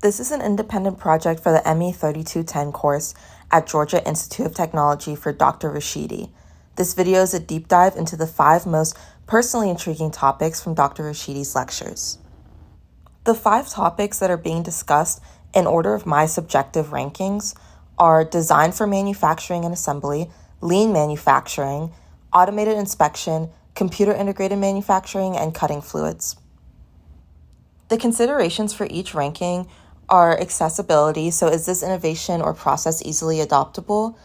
This is an independent project for the ME 3210 course at Georgia Institute of Technology for Dr. Rashidi. This video is a deep dive into the 5 most personally intriguing topics from Dr. Rashidi's lectures. The 5 topics that are being discussed in order of my subjective rankings are design for manufacturing and assembly, lean manufacturing, automated inspection, computer integrated manufacturing, and cutting fluids. The considerations for each ranking are accessibility, so is this innovation or process easily adoptable?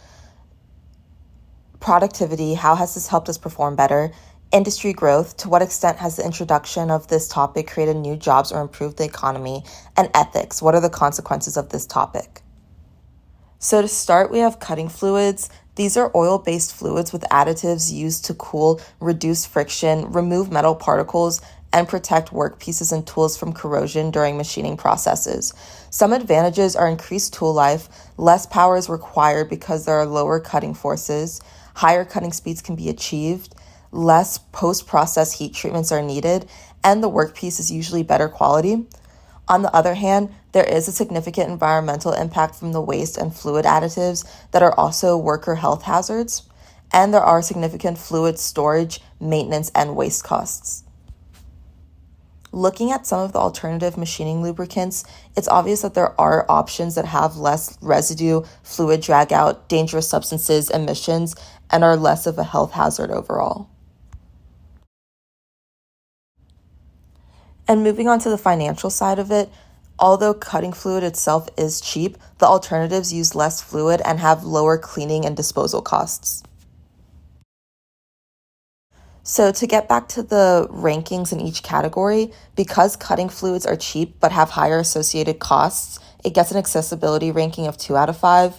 Productivity, how has this helped us perform better? Industry growth, to what extent has the introduction of this topic created new jobs or improved the economy? And ethics, what are the consequences of this topic? So to start, we have cutting fluids. These are oil-based fluids with additives used to cool, reduce friction, remove metal particles, and protect workpieces and tools from corrosion during machining processes. Some advantages are increased tool life, less power is required because there are lower cutting forces, higher cutting speeds can be achieved, less post-process heat treatments are needed, and the workpiece is usually better quality. On the other hand, there is a significant environmental impact from the waste and fluid additives that are also worker health hazards, and there are significant fluid storage, maintenance, and waste costs. Looking at some of the alternative machining lubricants, it's obvious that there are options that have less residue, fluid drag out, dangerous substances, emissions, and are less of a health hazard overall. And moving on to the financial side of it, although cutting fluid itself is cheap, the alternatives use less fluid and have lower cleaning and disposal costs. So to get back to the rankings in each category, because cutting fluids are cheap but have higher associated costs, it gets an accessibility ranking of 2 out of 5.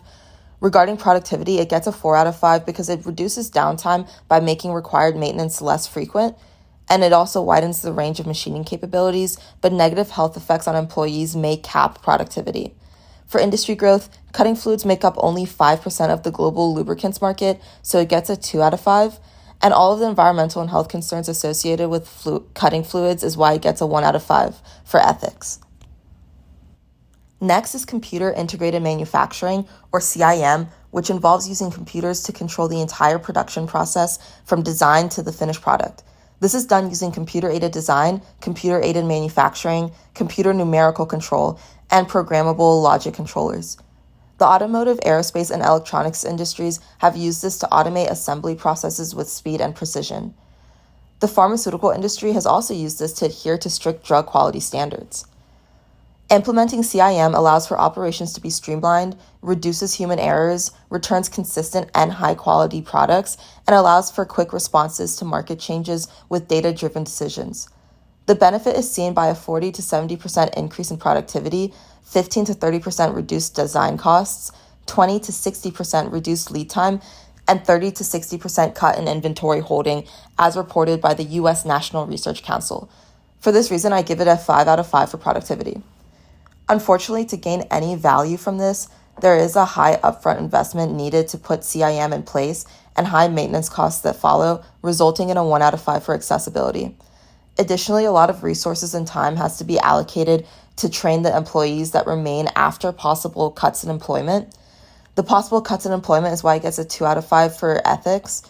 Regarding productivity, it gets a 4 out of 5 because it reduces downtime by making required maintenance less frequent, and it also widens the range of machining capabilities, but negative health effects on employees may cap productivity. For industry growth, cutting fluids make up only 5% of the global lubricants market, so it gets a 2 out of 5. And all of the environmental and health concerns associated with cutting fluids is why it gets a 1 out of 5 for ethics. Next is computer integrated manufacturing, or CIM, which involves using computers to control the entire production process from design to the finished product. This is done using computer-aided design, computer-aided manufacturing, computer numerical control, and programmable logic controllers. The automotive, aerospace, and electronics industries have used this to automate assembly processes with speed and precision. The pharmaceutical industry has also used this to adhere to strict drug quality standards. Implementing CIM allows for operations to be streamlined, reduces human errors, returns consistent and high-quality products, and allows for quick responses to market changes with data-driven decisions. The benefit is seen by a 40 to 70% increase in productivity, 15 to 30% reduced design costs, 20 to 60% reduced lead time, and 30 to 60% cut in inventory holding, as reported by the U.S. National Research Council. For this reason, I give it a 5 out of 5 for productivity. Unfortunately, to gain any value from this, there is a high upfront investment needed to put CIM in place and high maintenance costs that follow, resulting in a 1 out of 5 for accessibility. Additionally, a lot of resources and time has to be allocated to train the employees that remain after possible cuts in employment. The possible cuts in employment is why it gets a 2 out of 5 for ethics.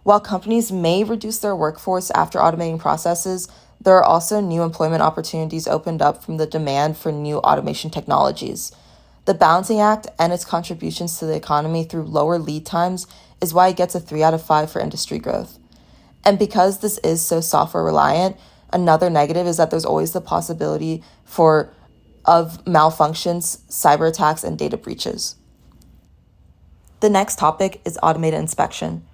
While companies may reduce their workforce after automating processes, there are also new employment opportunities opened up from the demand for new automation technologies. The Balancing Act and its contributions to the economy through lower lead times is why it gets a 3 out of 5 for industry growth. And because this is so software reliant, another negative is that there's always the possibility of malfunctions, cyber attacks, and data breaches. The next topic is automated inspection.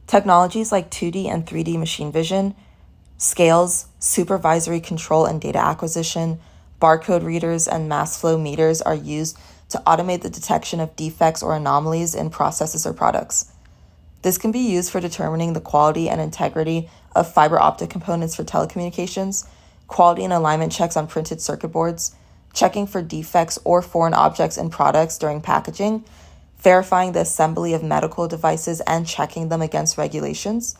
Technologies like 2D and 3D machine vision, scales, supervisory control and data acquisition, barcode readers, and mass flow meters are used to automate the detection of defects or anomalies in processes or products. This can be used for determining the quality and integrity of fiber optic components for telecommunications, quality and alignment checks on printed circuit boards, checking for defects or foreign objects in products during packaging, verifying the assembly of medical devices and checking them against regulations,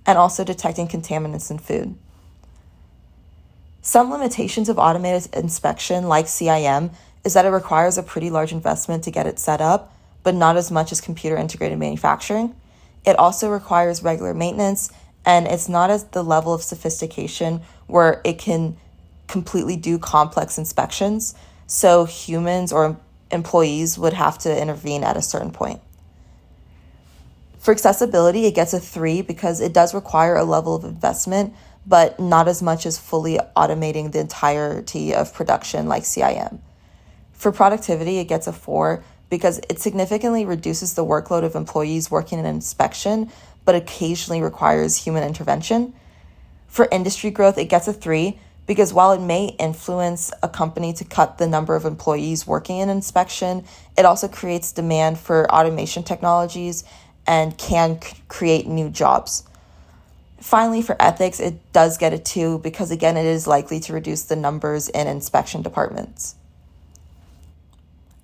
and also detecting contaminants in food. Some limitations of automated inspection, like CIM, is that it requires a pretty large investment to get it set up, but not as much as computer integrated manufacturing. It also requires regular maintenance, and it's not at the level of sophistication where it can completely do complex inspections, so humans or employees would have to intervene at a certain point. For accessibility, it gets a 3 because it does require a level of investment, but not as much as fully automating the entirety of production like CIM. For productivity, it gets a 4 because it significantly reduces the workload of employees working in inspection, but occasionally requires human intervention. For industry growth, it gets a 3 because while it may influence a company to cut the number of employees working in inspection, it also creates demand for automation technologies and can create new jobs. Finally, for ethics, it does get a 2 because, again, it is likely to reduce the numbers in inspection departments.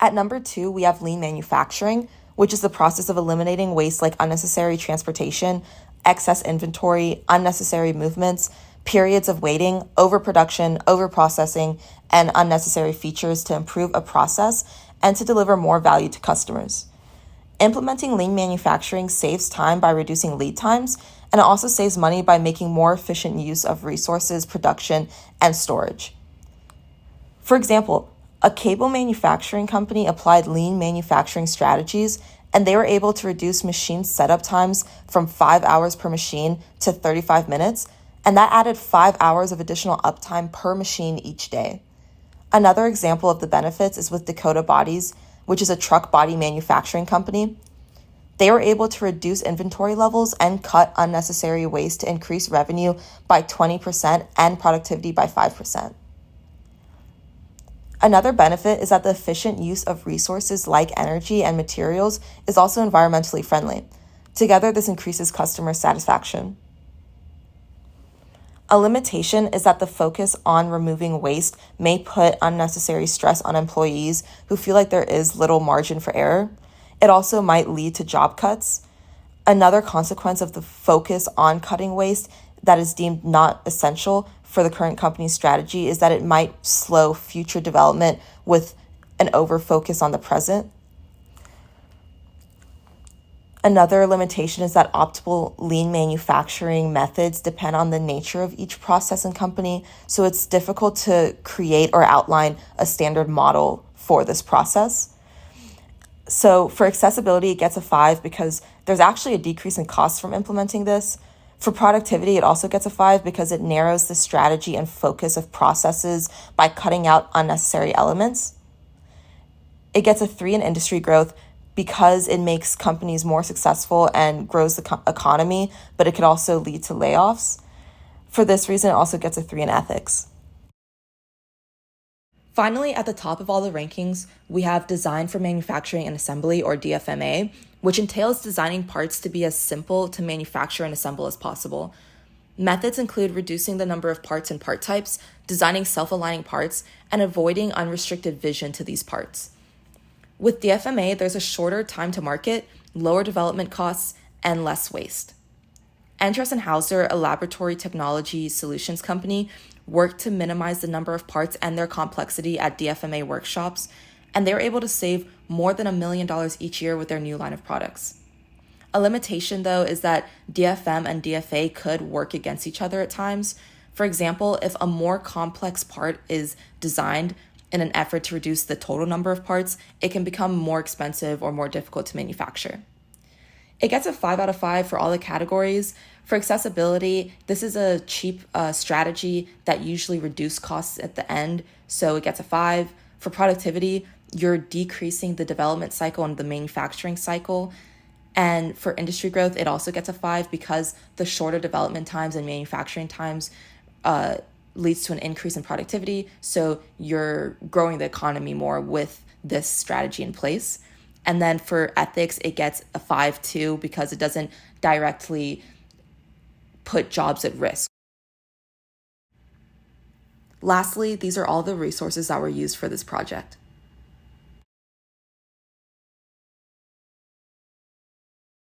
At number 2, we have lean manufacturing, which is the process of eliminating waste like unnecessary transportation, excess inventory, unnecessary movements, periods of waiting, overproduction, overprocessing, and unnecessary features to improve a process and to deliver more value to customers. Implementing lean manufacturing saves time by reducing lead times, and it also saves money by making more efficient use of resources, production, and storage. For example, a cable manufacturing company applied lean manufacturing strategies, and they were able to reduce machine setup times from 5 hours per machine to 35 minutes, and that added 5 hours of additional uptime per machine each day. Another example of the benefits is with Dakota Bodies, which is a truck body manufacturing company. They were able to reduce inventory levels and cut unnecessary waste to increase revenue by 20% and productivity by 5%. Another benefit is that the efficient use of resources like energy and materials is also environmentally friendly. Together, this increases customer satisfaction. A limitation is that the focus on removing waste may put unnecessary stress on employees who feel like there is little margin for error. It also might lead to job cuts. Another consequence of the focus on cutting waste that is deemed not essential for the current company's strategy is that it might slow future development with an over-focus on the present. Another limitation is that optimal lean manufacturing methods depend on the nature of each process and company, so it's difficult to create or outline a standard model for this process. So for accessibility, it gets a 5 because there's actually a decrease in costs from implementing this. For productivity, it also gets a 5 because it narrows the strategy and focus of processes by cutting out unnecessary elements. It gets a 3 in industry growth because it makes companies more successful and grows the economy, but it could also lead to layoffs. For this reason, it also gets a 3 in ethics. Finally, at the top of all the rankings, we have Design for Manufacturing and Assembly, or DFMA, which entails designing parts to be as simple to manufacture and assemble as possible. Methods include reducing the number of parts and part types, designing self-aligning parts, and avoiding unrestricted vision to these parts. With DFMA, there's a shorter time to market, lower development costs, and less waste. Entrust & Hauser, a laboratory technology solutions company, worked to minimize the number of parts and their complexity at DFMA workshops, and they were able to save more than $1 million each year with their new line of products. A limitation, though, is that DFM and DFA could work against each other at times. For example, if a more complex part is designed in an effort to reduce the total number of parts, it can become more expensive or more difficult to manufacture. It gets a 5 out of 5 for all the categories. For accessibility, this is a cheap strategy that usually reduces costs at the end, so it gets a 5. For productivity, you're decreasing the development cycle and the manufacturing cycle. And for industry growth, it also gets a 5 because the shorter development times and manufacturing times leads to an increase in productivity, so you're growing the economy more with this strategy in place. And then for ethics, it gets a 5 too because it doesn't directly put jobs at risk. Lastly, these are all the resources that were used for this project.